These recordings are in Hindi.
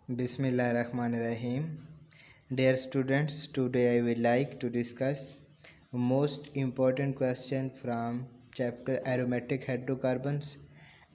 Bismillahirrahmanirrahim. Dear students, today I will like to discuss most important question from chapter aromatic hydrocarbons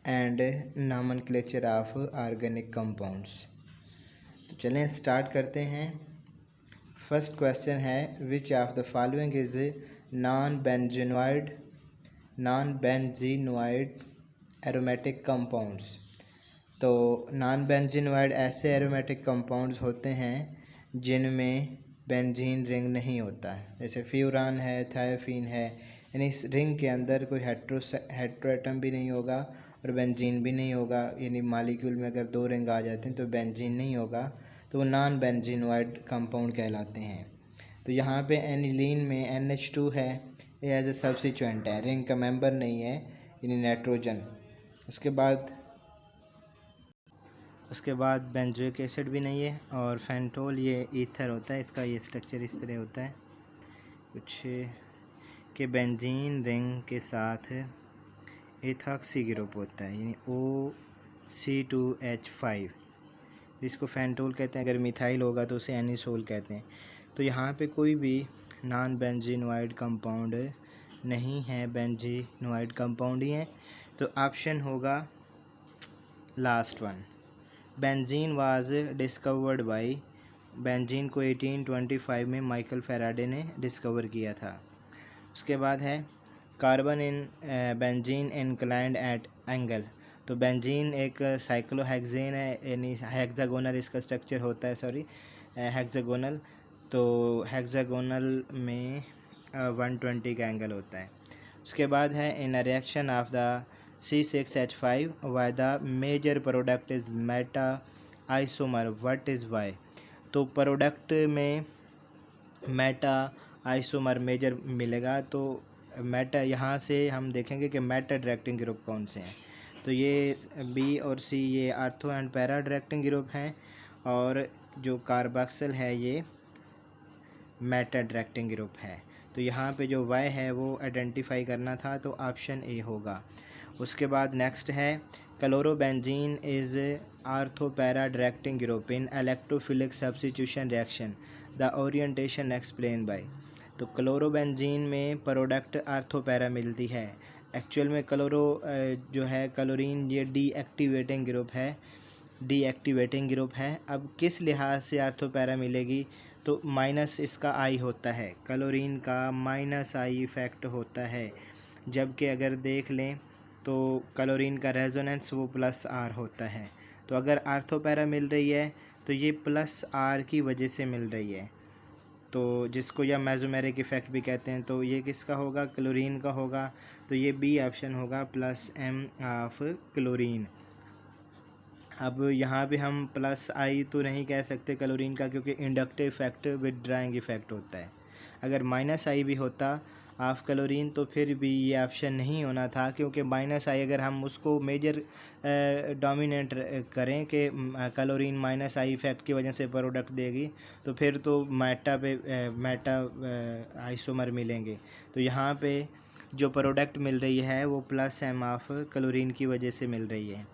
and nomenclature of organic compounds. तो चलें स्टार्ट करते हैं। फर्स्ट क्वेश्चन है which of the following is non benzenoid aromatic compounds. तो नॉन बेंजीनोइड ऐसे एरोमेटिक कंपाउंड्स होते हैं जिनमें बेंजीन रिंग नहीं होता है, जैसे फ्यूरान है, थायोफीन है। यानी इस रिंग के अंदर कोई हेट्रोएटम भी नहीं होगा और बेंजीन भी नहीं होगा। यानी मालिक्यूल में अगर दो रिंग आ जाते हैं तो बेंजीन नहीं होगा, तो वो नॉन बेंजीनोइड कंपाउंड कहलाते हैं। तो यहाँ पे एनिलीन में NH2 है, ये एज ए सब्स्टिट्यूएंट है, रिंग का मेंबर नहीं है, यानी नाइट्रोजन। उसके बाद बेंजोइक एसिड भी नहीं है, और फेंटोल ये ईथर होता है, इसका ये स्ट्रक्चर इस तरह होता है कुछ कि बेंजीन रिंग के साथ एथॉक्सी ग्रुप होता है, यानी OC2H5, जिसको फेंटोल कहते हैं। अगर मिथाइल होगा तो उसे एनिसोल कहते हैं। तो यहाँ पे कोई भी नॉन बेंजीनोइड कंपाउंड नहीं है, बेंजीनोइड कंपाउंड ही है। तो ऑप्शन होगा last one. Benzene was discovered by, benzene को 1825 में माइकल फेराडे ने डिस्कवर किया था। उसके बाद है carbon in benzene inclined at angle. तो बेंजीन एक साइक्लोहेक्सेन है, यानी हेक्सागोनल इसका स्ट्रक्चर होता है, हेक्सागोनल। तो हेक्सागोनल में 120 का एंगल होता है। उसके बाद है in a reaction of the C6H5 Y the major product is meta isomer, what is Y. तो प्रोडक्ट में मेटा आइसोमर मेजर मिलेगा। तो मेटा, यहाँ से हम देखेंगे कि मेटा डायरेक्टिंग ग्रुप कौन से हैं। तो ये B और C ये ortho and para directing group हैं, और जो कार्बोक्सिल है ये मेटा डायरेक्टिंग ग्रुप है। तो यहाँ पे जो Y है वो आइडेंटिफाई करना था, तो ऑप्शन A होगा। उसके बाद नेक्स्ट है chlorobenzene is ortho para directing group in electrophilic substitution reaction, the orientation explain by. तो क्लोरोबेंजीन में प्रोडक्ट आर्थो पैरा मिलती है। एक्चुअल में जो है क्लोरीन ये डीएक्टिवेटिंग ग्रुप है। अब किस लिहाज से आर्थो पैरा मिलेगी, तो माइनस इसका आई होता है, क्लोरीन का माइनस आई इफ़ेक्ट होता है। जबकि अगर देख लें तो क्लोरीन का रेजोनेंस वो प्लस आर होता है। तो अगर आर्थो पैरा मिल रही है तो ये प्लस आर की वजह से मिल रही है, तो जिसको या मेसोमेरिक इफ़ेक्ट भी कहते हैं। तो ये किसका होगा, क्लोरीन का होगा। तो ये बी ऑप्शन होगा, प्लस M ऑफ क्लोरीन। अब यहाँ पे हम प्लस आई तो नहीं कह सकते क्लोरीन का, क्योंकि इंडक्टिव इफेक्ट विदड्राइंग इफेक्ट होता है। अगर माइनस आई भी होता ऑफ क्लोरीन तो फिर भी ये ऑप्शन नहीं होना था, क्योंकि माइनस आई अगर हम उसको मेजर डोमिनेट करें कि क्लोरीन माइनस आई इफेक्ट की वजह से प्रोडक्ट देगी, तो फिर तो मेटा आइसोमर मिलेंगे। तो यहाँ पे जो प्रोडक्ट मिल रही है वो प्लस M ऑफ क्लोरीन की वजह से मिल रही है।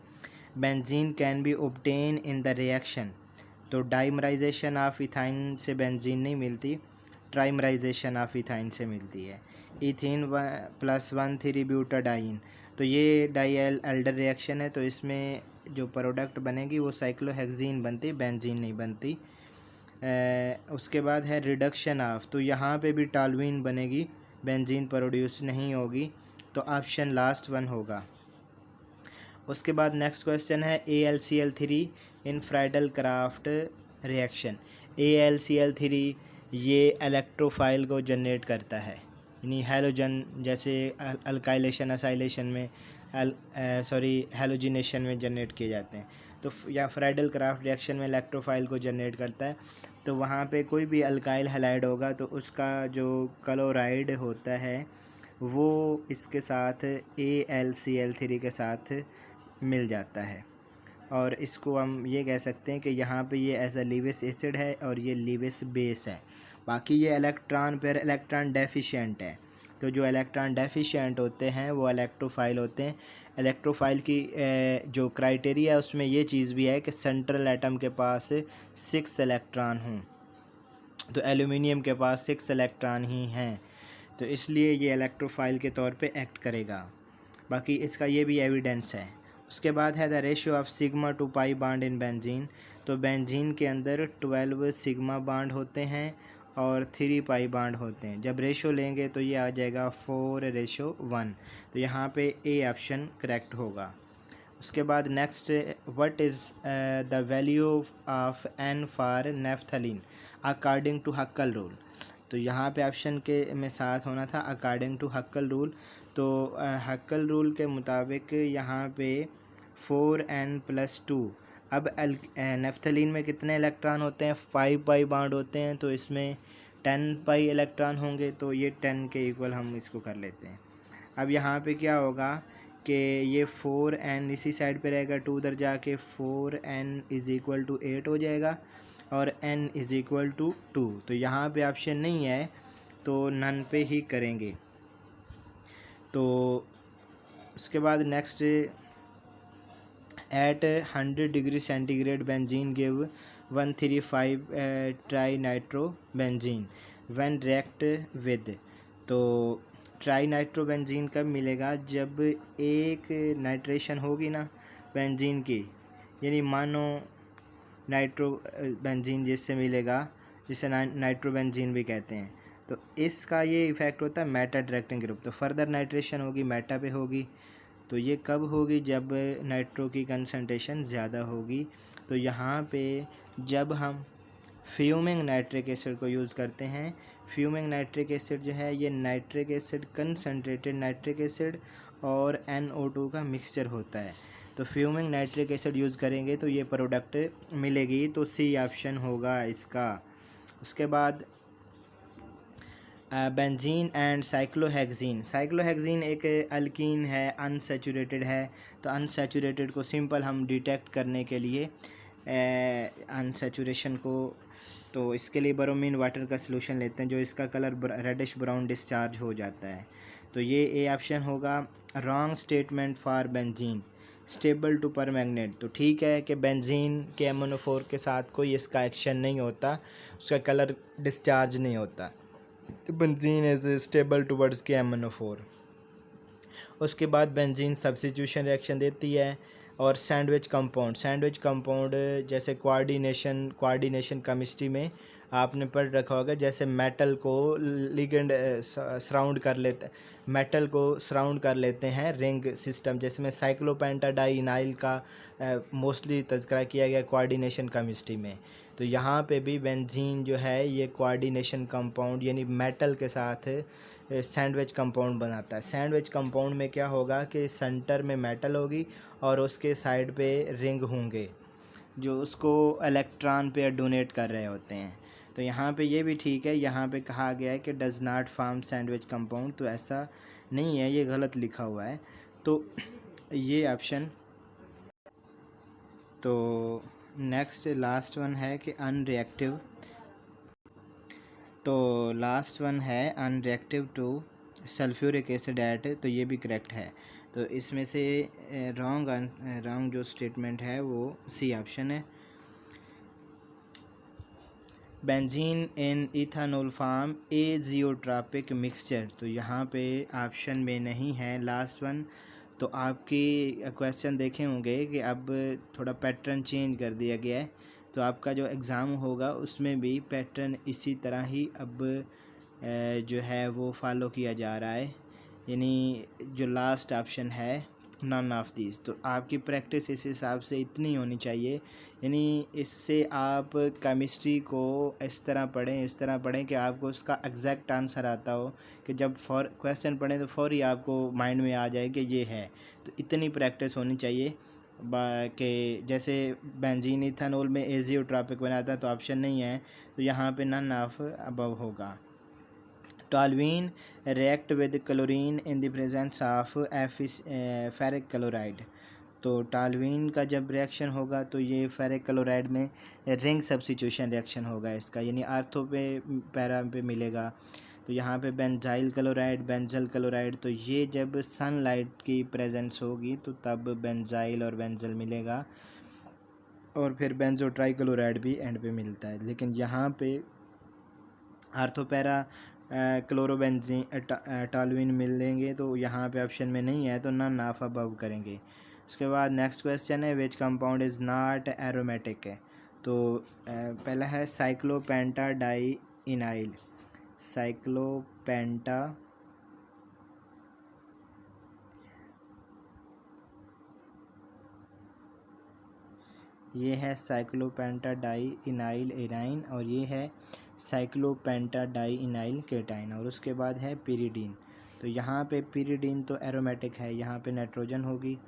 Benzene can be obtain in the reaction. तो डाइमराइजेशन ऑफ इथाइन से बेंजीन नहीं मिलती, ट्राइमराइजेशन ऑफ इथाइन से मिलती है। Ethene +1,3 butadiene. तो ये डाइल एल्डर रिएक्शन है, तो इसमें जो प्रोडक्ट बनेगी वो साइक्लोहेक्सीन बनती, बेंजीन नहीं बनती। उसके बाद है रिडक्शन ऑफ, तो यहाँ पे भी टॉल्यूइन बनेगी, बेंजीन प्रोड्यूस नहीं होगी। तो ऑप्शन लास्ट वन होगा। उसके बाद नेक्स्ट क्वेश्चन है AlCl3 इन फ्राइडल क्राफ्ट रिएक्शन। AlCl3 ये इलेक्ट्रोफाइल को जनरेट करता है, यानी हैलोजन, जैसे अल्काइलेशन असाइलेशन में हैलोजिनेशन में जनरेट किए जाते हैं। तो या फ्राइडल क्राफ्ट रिएक्शन में इलेक्ट्रोफाइल को जनरेट करता है। तो वहाँ पे कोई भी अल्काइल हैलाइड होगा तो उसका जो क्लोराइड होता है वो इसके साथ AlCl3 के साथ मिल जाता है, और इसको हम ये कह सकते हैं कि यहाँ पे ये एज अ लीविस एसिड है और ये लीविस बेस है। बाकी ये इलेक्ट्रॉन डेफिशिएंट है। तो जो इलेक्ट्रॉन डेफिशिएंट होते हैं वो इलेक्ट्रोफाइल होते हैं। इलेक्ट्रोफाइल की जो क्राइटेरिया है उसमें ये चीज़ भी है कि सेंट्रल एटम के पास 6 इलेक्ट्रॉन हों। तो एल्यूमिनियम के पास 6 इलेक्ट्रॉन ही हैं, तो इसलिए ये इलेक्ट्रोफाइल के तौर पे एक्ट करेगा। बाकी इसका ये भी एविडेंस है। उसके बाद है the ratio of sigma two pi bond in benzene. तो बेंजीन के अंदर 12 सिग्मा बॉन्ड होते हैं और 3 पाई बॉन्ड होते हैं। जब रेशो लेंगे तो ये आ जाएगा 4:1। तो यहाँ पे ए ऑप्शन करेक्ट होगा। उसके बाद next, what is the value of n for naphthalene according to Huckel rule. तो यहाँ पे ऑप्शन के में साथ होना था अकॉर्डिंग टू हक्कल रूल। तो हक्कल रूल के मुताबिक यहाँ पे 4n+2। अब नेफ्थलीन में कितने इलेक्ट्रॉन होते हैं, 5 पाई बॉन्ड होते हैं, तो इसमें 10 पाई इलेक्ट्रॉन होंगे, तो ये 10 के इक्वल हम इसको कर लेते हैं। अब यहाँ पे क्या होगा कि ये 4n इसी साइड पे रहेगा, 2 उधर जाके 4n = 8 हो जाएगा और n = 2। तो यहाँ पे ऑप्शन नहीं है, तो नन पे ही करेंगे। तो उसके बाद next, at 100 degree centigrade benzene give 135 tri nitro benzene when react with. तो ट्राई नाइट्रो बेंजीन कब मिलेगा, जब एक नाइट्रेशन होगी ना बेंजीन की, यानी मानो नाइट्रो बेंजीन जिससे मिलेगा, जिसे नाइट्रो बेंजीन भी कहते हैं। तो इसका ये इफ़ेक्ट होता है मेटा डायरेक्टिंग ग्रुप। तो फर्दर नाइट्रेशन होगी मेटा पे होगी। तो ये कब होगी, जब नाइट्रो की कंसंट्रेशन ज़्यादा होगी। तो यहाँ पे जब हम फ्यूमिंग नाइट्रिक एसिड को यूज़ करते हैं, फ्यूमिंग नाइट्रिक एसिड जो है ये nitric acid concentrated nitric acid और NO2 का मिक्सचर होता है। तो फ्यूमिंग नाइट्रिक एसिड यूज़ करेंगे तो ये प्रोडक्ट मिलेगी। तो सी ऑप्शन होगा इसका। उसके बाद बेंजीन एंड साइक्लोहेक्सीन। साइक्लोहेक्सीन एक अल्कीन है, अनसैचुरेटेड है। तो अनसैचुरेटेड को सिंपल हम डिटेक्ट करने के लिए अनसैचुरेशन को, तो इसके लिए ब्रोमीन वाटर का सलूशन लेते हैं, जो इसका कलर रेडिश ब्राउन डिस्चार्ज हो जाता है। तो ये ए ऑप्शन होगा। Wrong statement for benzene stable to permanganate. तो ठीक है कि बेंजीन के MnO4 के साथ कोई इसका एक्शन नहीं होता, उसका कलर डिस्चार्ज नहीं होता। बेंजीन इज़ स्टेबल टूवर्ड्स के MnO4। उसके बाद बेंजीन सब्स्टिट्यूशन रिएक्शन देती है। और सैंडविच कंपाउंड जैसे कोऑर्डिनेशन केमिस्ट्री में आपने पढ़ रखा होगा, जैसे मेटल को लिगेंड सराउंड कर लेते, मेटल को सराउंड कर लेते हैं रिंग सिस्टम, जिसमें साइक्लोपेंटाडाइनाइल का मोस्टली तज़किरा किया गया कोऑर्डिनेशन केमिस्ट्री में। तो यहाँ पे भी बेंजीन जो है ये कोऑर्डिनेशन कंपाउंड यानी मेटल के साथ सैंडविच कंपाउंड बनाता है। सैंडविच कंपाउंड में क्या होगा कि सेंटर में मेटल होगी और उसके साइड पे रिंग होंगे जो उसको इलेक्ट्रॉन पे डोनेट कर रहे होते हैं। तो यहाँ पे ये भी ठीक है, यहाँ पे कहा गया है कि does not form sandwich compound, तो ऐसा नहीं है, ये गलत लिखा हुआ है। तो ये ऑप्शन। तो नेक्स्ट लास्ट वन है कि अनरिएक्टिव। तो लास्ट वन है unreactive to sulphuric acid at, तो ये भी करेक्ट है। तो इसमें से रॉन्ग जो स्टेटमेंट है वो सी ऑप्शन है। Benzene in ethanol form azeotropic mixture, तो यहाँ पे ऑप्शन में नहीं है लास्ट वन। तो आपकी क्वेश्चन देखे होंगे कि अब थोड़ा पैटर्न चेंज कर दिया गया है, तो आपका जो एग्ज़ाम होगा उसमें भी पैटर्न इसी तरह ही अब जो है वो फॉलो किया जा रहा है, यानी जो लास्ट ऑप्शन है नॉन ऑफ दिस। तो आपकी प्रैक्टिस इस हिसाब से इतनी होनी चाहिए, यानी इससे आप केमिस्ट्री को इस तरह पढ़ें कि आपको उसका एग्जैक्ट आंसर आता हो, कि जब क्वेश्चन पढ़ें तो फौरी आपको माइंड में आ जाए कि ये है। तो इतनी प्रैक्टिस होनी चाहिए कि जैसे बेंजीन इथानोल में एजियोट्रॉपिक बनाता है तो ऑप्शन नहीं है, तो यहाँ पे नन ऑफ अबव होगा। Toluene react with chlorine in the presence of ferric chloride. तो टॉल्यूइन का जब रिएक्शन होगा तो ये फेरिक क्लोराइड में रिंग सब्स्टिट्यूशन रिएक्शन होगा इसका, यानी आर्थो पे पैरा पे मिलेगा। तो यहाँ पे बेंजाइल क्लोराइड, बेंजल क्लोराइड, तो ये जब सनलाइट की प्रेजेंस होगी तो तब बेंजाइल और बेंजल मिलेगा, और फिर बेंजो ट्राइक्लोराइड भी एंड पे मिलता है। लेकिन यहाँ पे आर्थोपैरा क्लोरोबेंजीन टॉलुइन मिलेंगे, तो यहाँ पे ऑप्शन में नहीं है, तो नन ऑफ अबव करेंगे। उसके बाद नेक्स्ट क्वेश्चन है which compound is not aromatic है। तो पहला है साइक्लोपेंटा डाई इनाइल। साइक्लोपेंटा ये है साइक्लोपेंटा डाई इनाइल एराइन, और ये है साइक्लोपेंटा डाई इनाइल केटाइन। और उसके बाद है पिरिडीन। तो यहाँ पे पिरिडीन तो एरोमेटिक है, यहाँ पे नाइट्रोजन होगी।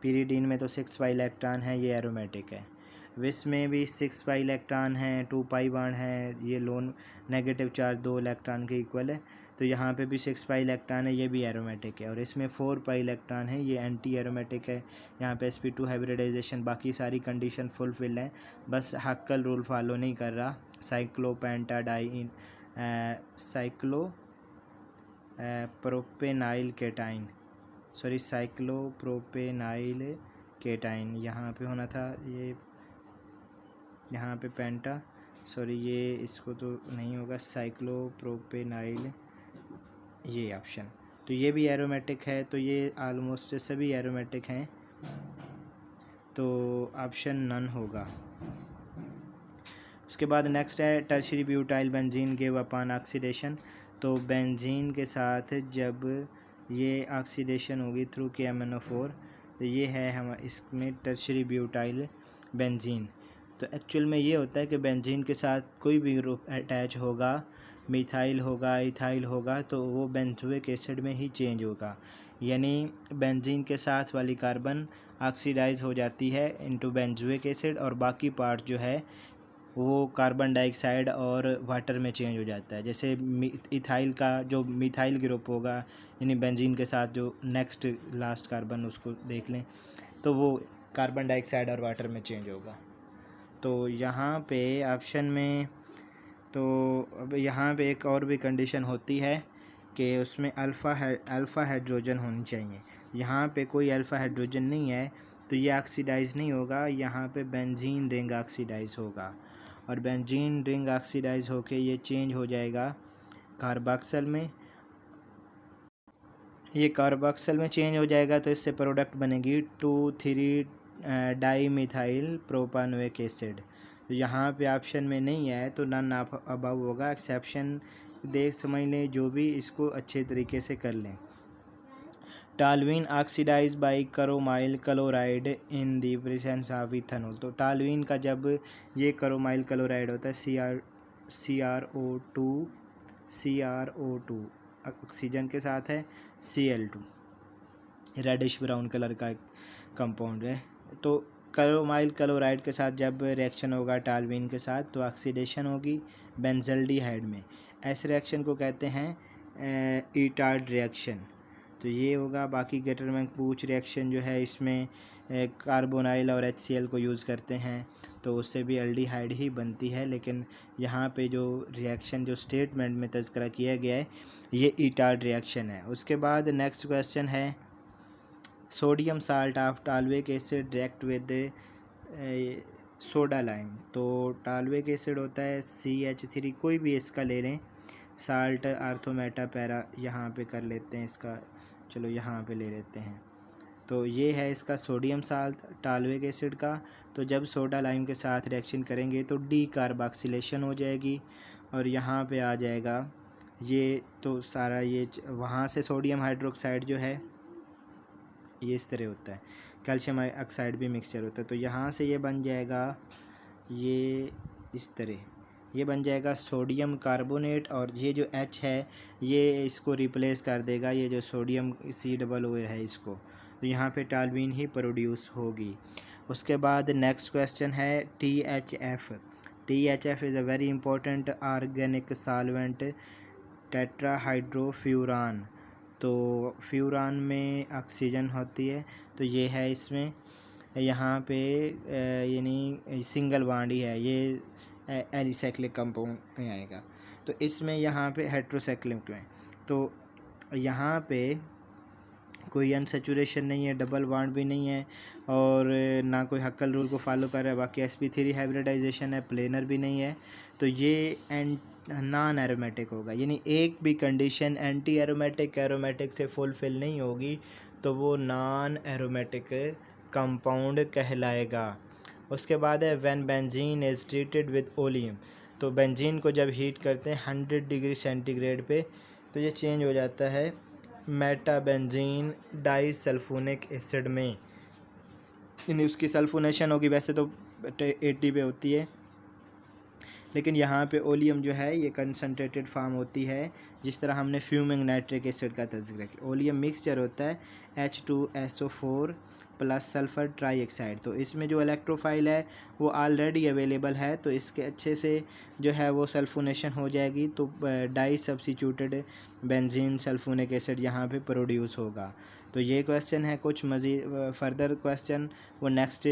पिरिडीन में तो 6 पाई इलेक्ट्रॉन है, ये एरोमेटिक है। विस में भी 6 पाई इलेक्ट्रॉन है, 2 पाई बॉन्ड है, ये लोन नेगेटिव चार्ज 2 इलेक्ट्रॉन के इक्वल है, तो यहाँ पे भी 6 पाई इलेक्ट्रॉन है, ये भी एरोमेटिक है। और इसमें 4 पाई इलेक्ट्रॉन है, ये एंटी एरोमेटिक है। यहाँ पे sp2 हाइब्रिडाइजेशन, बाकी सारी कंडीशन फुलफिल है, बस हक्कल रूल फॉलो नहीं कर रहा। Cyclopenta di cyclo propenyl ketene, sorry cyclopropenyl ketene यहाँ पे होना था, ये यहाँ पे पेंटा, सॉरी ये इसको तो नहीं होगा, साइक्लोप्रोपेनाइल ये ऑप्शन। तो ये भी एरोमेटिक है, तो ये ऑलमोस्ट सभी एरोमेटिक हैं, तो ऑप्शन नन होगा। उसके बाद नेक्स्ट है tertiary butyl benzene give upon oxidation. तो बेंजीन के साथ जब ये ऑक्सीडेशन होगी थ्रू KMnO4, तो ये है हम इसमें टर्शरी ब्यूटाइल बेंजीन। तो एक्चुअल में ये होता है कि बेंजीन के साथ कोई भी ग्रुप अटैच होगा, मिथाइल होगा, इथाइल होगा, तो वो बेंजोइक एसिड में ही चेंज होगा। यानी बेंजीन के साथ वाली कार्बन ऑक्सीडाइज हो जाती है इनटू बेंजोइक एसिड, और बाकी पार्ट जो है वो कार्बन डाइऑक्साइड और वाटर में चेंज हो जाता है। जैसे इथाइल का जो मिथाइल ग्रुप होगा, यानी बेंजीन के साथ जो नेक्स्ट लास्ट कार्बन उसको देख लें, तो वो कार्बन डाइऑक्साइड और वाटर में चेंज होगा। तो यहाँ पे ऑप्शन में, तो अब यहाँ पे एक और भी कंडीशन होती है कि उसमें अल्फ़ा हाइड्रोजन होनी चाहिए। यहाँ पे कोई अल्फ़ा हाइड्रोजन नहीं है, तो ये ऑक्सीडाइज नहीं होगा, यहाँ पे बेंजीन रिंग ऑक्सीडाइज होगा, और बेंजीन रिंग ऑक्सीडाइज होके ये चेंज हो जाएगा कार्बोक्सिल में। ये कार्बोक्सिल में चेंज हो जाएगा, तो इससे प्रोडक्ट बनेगी 2,3 डाई मिथाइल प्रोपानोइक एसिड। तो यहाँ पे ऑप्शन में नहीं है, तो नन ऑफ अबव होगा। एक्सेप्शन देख समझ लें, जो भी इसको अच्छे तरीके से कर लें। Toluene oxidize by chromyl chloride in the presence of ethanol. तो टालुइन का जब ये करोमाइल क्लोराइड होता है CrO2 ऑक्सीजन के साथ है, Cl2 रेडिश ब्राउन कलर का कंपाउंड है। तो क्रोमाइल क्लोराइड के साथ जब रिएक्शन होगा टालुइन के साथ, तो ऑक्सीडेशन होगी बेंजल्डिहाइड में। ऐसे रिएक्शन को कहते हैं ईटार्ड रिएक्शन। तो ये होगा। बाकी गेटरमैन-पूच रिएक्शन जो है, इसमें कार्बोनाइल और HCl को यूज़ करते हैं, तो उससे भी एल्डिहाइड ही बनती है। लेकिन यहाँ पे जो रिएक्शन जो स्टेटमेंट में तज़किरा किया गया है, ये ईटार्ड रिएक्शन है। उसके बाद नेक्स्ट क्वेश्चन है sodium salt of toluic acid react with soda lime. तो टालविक एसिड होता है CH3, कोई भी इसका ले लें, साल्ट आर्थोमेटा पैरा यहाँ पे कर लेते हैं इसका, चलो यहाँ पे ले लेते हैं। तो ये है इसका सोडियम साल्ट टालविक एसिड का। तो जब सोडा लाइम के साथ रिएक्शन करेंगे तो डी कार्बोक्सिलेशन हो जाएगी, और यहाँ पे आ जाएगा ये, तो सारा ये वहाँ से सोडियम हाइड्रोक्साइड जो है ये इस तरह होता है, कैल्शियम ऑक्साइड भी मिक्सचर होता है। तो यहाँ से ये बन जाएगा, ये इस तरह ये बन जाएगा सोडियम कार्बोनेट, और ये जो H है ये इसको रिप्लेस कर देगा, ये जो सोडियम C है इसको। तो यहाँ पे टालुइन ही प्रोड्यूस होगी। उसके बाद नेक्स्ट क्वेश्चन है THF। THF is a very important organic solvent tetrahydrofuran. तो फ्यूरान में ऑक्सीजन होती है, तो ये है इसमें, यहाँ पे यानी सिंगल बॉन्ड ही है, ये एलिसाइक्लिक कंपाउंड में आएगा। तो इसमें यहाँ पे हेट्रोसाइक्लिक में तो यहाँ पे कोई अनसेचुरेशन नहीं है, डबल बॉन्ड भी नहीं है और ना कोई हक्कल रूल को फॉलो कर रहा है। बाकी sp3 हाइब्रिडाइजेशन है, प्लेनर भी नहीं है, तो ये नॉन एरोमेटिक होगा। यानी एक भी कंडीशन एंटी एरोमेटिक एरोमेटिक से फुलफिल नहीं होगी तो वो नॉन एरोमेटिक कंपाउंड कहलाएगा। उसके बाद है when benzene is treated with oleum, तो बेंजीन को जब हीट करते हैं 100 डिग्री सेंटीग्रेड पे तो ये चेंज हो जाता है मेटाबेंजीन डाइसल्फोनिक एसिड में, यानी उसकी सल्फोनेशन होगी। वैसे तो 80 पे होती है, लेकिन यहाँ पे ओलियम जो है ये कंसनट्रेटेड फार्म होती है। जिस तरह हमने फ्यूमिंग नाइट्रिक एसिड का तज़किरा किया, ओलियम मिक्सचर होता है H2SO4 प्लस सल्फ़र ट्राईऑक्साइड। तो इसमें जो इलेक्ट्रोफाइल है वो ऑलरेडी अवेलेबल है, तो इसके अच्छे से जो है वो सल्फोनेशन हो जाएगी, तो di substituted benzene sulphonic acid यहाँ पे प्रोड्यूस होगा। तो ये क्वेश्चन है, कुछ मज़ीद फर्दर क्वेश्चन वो नेक्स्ट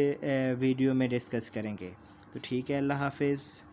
वीडियो में डिस्कस करेंगे। तो ठीक है, अल्लाह हाफिज़।